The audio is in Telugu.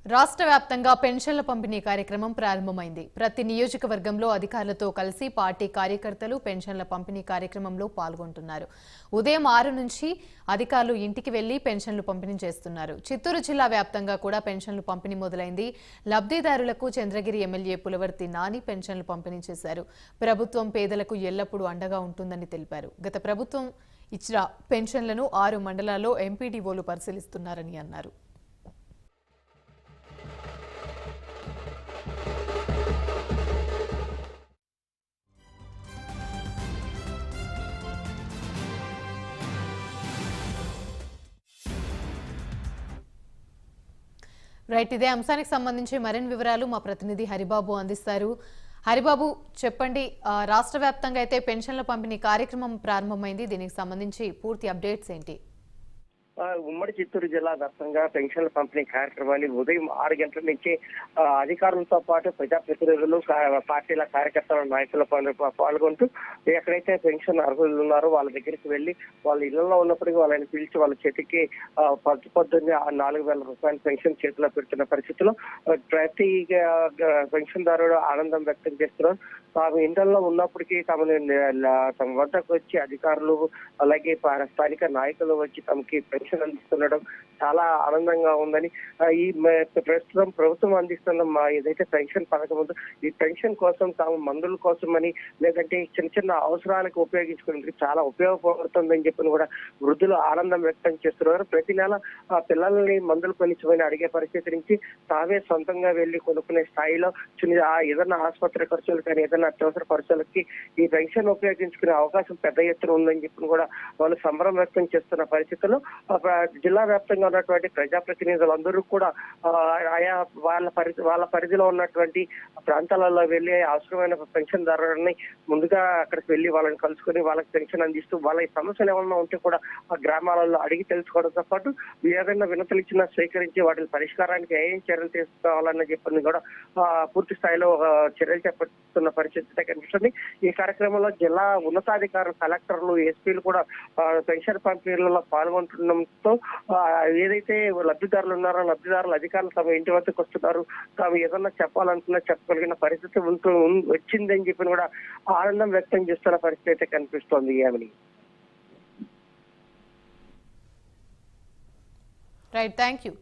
రాష్ట్ర వ్యాప్తంగా పెన్షన్ల పంపిణీ కార్యక్రమం ప్రారంభమైంది. ప్రతి నియోజకవర్గంలో అధికారులతో కలిసి పార్టీ కార్యకర్తలు పెన్షన్ల పంపిణీ కార్యక్రమంలో పాల్గొంటున్నారు. ఉదయం 6 నుంచి అధికారులు ఇంటికి వెళ్లి పెన్షన్లు పంపిణీ చేస్తున్నారు. చిత్తూరు జిల్లా వ్యాప్తంగా కూడా పెన్షన్లు పంపిణీ మొదలైంది. లబ్ధిదారులకు చంద్రగిరి ఎమ్మెల్యే పులవర్తి నాని పెన్షన్లు పంపిణీ చేశారు. ప్రభుత్వం పేదలకు ఎల్లప్పుడూ అండగా ఉంటుందని తెలిపారు. గత ప్రభుత్వం ఇచ్చిన పెన్షన్లను 6 మండలాల్లో ఎంపీడీఓలు పరిశీలిస్తున్నారని అన్నారు. రైట్, ఇదే అంశానికి సంబంధించి మరిన్ని వివరాలు మా ప్రతినిధి హరిబాబు అందిస్తారు. హరిబాబు, చెప్పండి. రాష్ట్ర వ్యాప్తంగా అయితే పెన్షన్ల పంపిణీ కార్యక్రమం ప్రారంభమైంది. దీనికి సంబంధించి పూర్తి అప్డేట్స్ ఏంటి? ఉమ్మడి చిత్తూరు జిల్లా వ్యాప్తంగా పెన్షన్ల పంపిణీ కార్యక్రమాన్ని ఉదయం 6 గంటల నుంచి అధికారులతో పాటు ప్రజాప్రతినిధులు, పార్టీల కార్యకర్తల నాయకులు పాల్గొంటూ ఎక్కడైతే పెన్షన్ అర్హులు ఉన్నారో వాళ్ళ దగ్గరికి వెళ్లి వాళ్ళ ఇళ్లలో ఉన్నప్పటికీ వాళ్ళని పిలిచి వాళ్ళ చేతికి పొద్దున్నే 4,000 రూపాయల పెన్షన్ చేతిలో పెడుతున్న పరిస్థితిలో ప్రతి పెన్షన్దారుడు ఆనందం వ్యక్తం చేస్తున్నారు. తాము ఇంట్లో ఉన్నప్పటికీ తమ వద్దకు వచ్చి అధికారులు అలాగే స్థానిక నాయకులు వచ్చి తమకి పెన్షన్ అందిస్తుండడం చాలా ఆనందంగా ఉందని, ఈ ప్రస్తుతం ప్రభుత్వం అందిస్తున్న ఏదైతే పెన్షన్ పథకం ఉందో ఈ పెన్షన్ కోసం తాము మందుల కోసం అని లేదంటే చిన్న చిన్న అవసరాలకు ఉపయోగించుకునేందుకు చాలా ఉపయోగపడుతుందని చెప్పి కూడా వృద్ధులు ఆనందం వ్యక్తం చేస్తున్నారు. ప్రతి నెల పిల్లల్ని మందులు కొనిచ్చమని అడిగే పరిస్థితి నుంచి తావే సొంతంగా వెళ్లి కొనుక్కునే స్థాయిలో ఏదైనా ఆసుపత్రి ఖర్చులు కానీ ఏదైనా అత్యవసర ఖర్చులకి ఈ పెన్షన్ ఉపయోగించుకునే అవకాశం పెద్ద ఎత్తున ఉందని చెప్పి కూడా వాళ్ళు సంబరం వ్యక్తం చేస్తున్న పరిస్థితుల్లో జిల్లా వ్యాప్తంగా ఉన్నటువంటి ప్రజాప్రతినిధులందరూ కూడా ఆయా వాళ్ళ పరిధిలో ఉన్నటువంటి ప్రాంతాలలో వెళ్లి అవసరమైన పెన్షన్ దారులని ముందుగా అక్కడికి వెళ్లి వాళ్ళని కలుసుకుని వాళ్ళకి పెన్షన్ అందిస్తూ వాళ్ళ సమస్యలు ఏమన్నా ఉంటే కూడా ఆ గ్రామాలలో అడిగి తెలుసుకోవడంతో పాటు ఏదైనా వినతులు ఇచ్చినా స్వీకరించి వాటి పరిష్కారానికి ఏం చర్యలు తీసుకోవాలన్న చెప్పని కూడా పూర్తి స్థాయిలో చర్యలు చేపడుతున్న పరిస్థితి కనిపిస్తుంది. ఈ కార్యక్రమంలో జిల్లా ఉన్నతాధికారులు, కలెక్టర్లు, ఎస్పీలు కూడా పెన్షన్ పంపిణీలలో పాల్గొంటుండడంతో ఏదైతే లబ్ధిదారులు ఉన్నారో లబ్ధిదారులు అధికారులు తమ ఇంటి వద్దకు వస్తున్నారు, తాము ఏదన్నా చెప్పాలనుకున్నా చెప్పగలిగిన పరిస్థితి వచ్చిందని చెప్పి కూడా ఆనందం వ్యక్తం చేస్తున్న పరిస్థితి అయితే కనిపిస్తోంది. Right, thank you.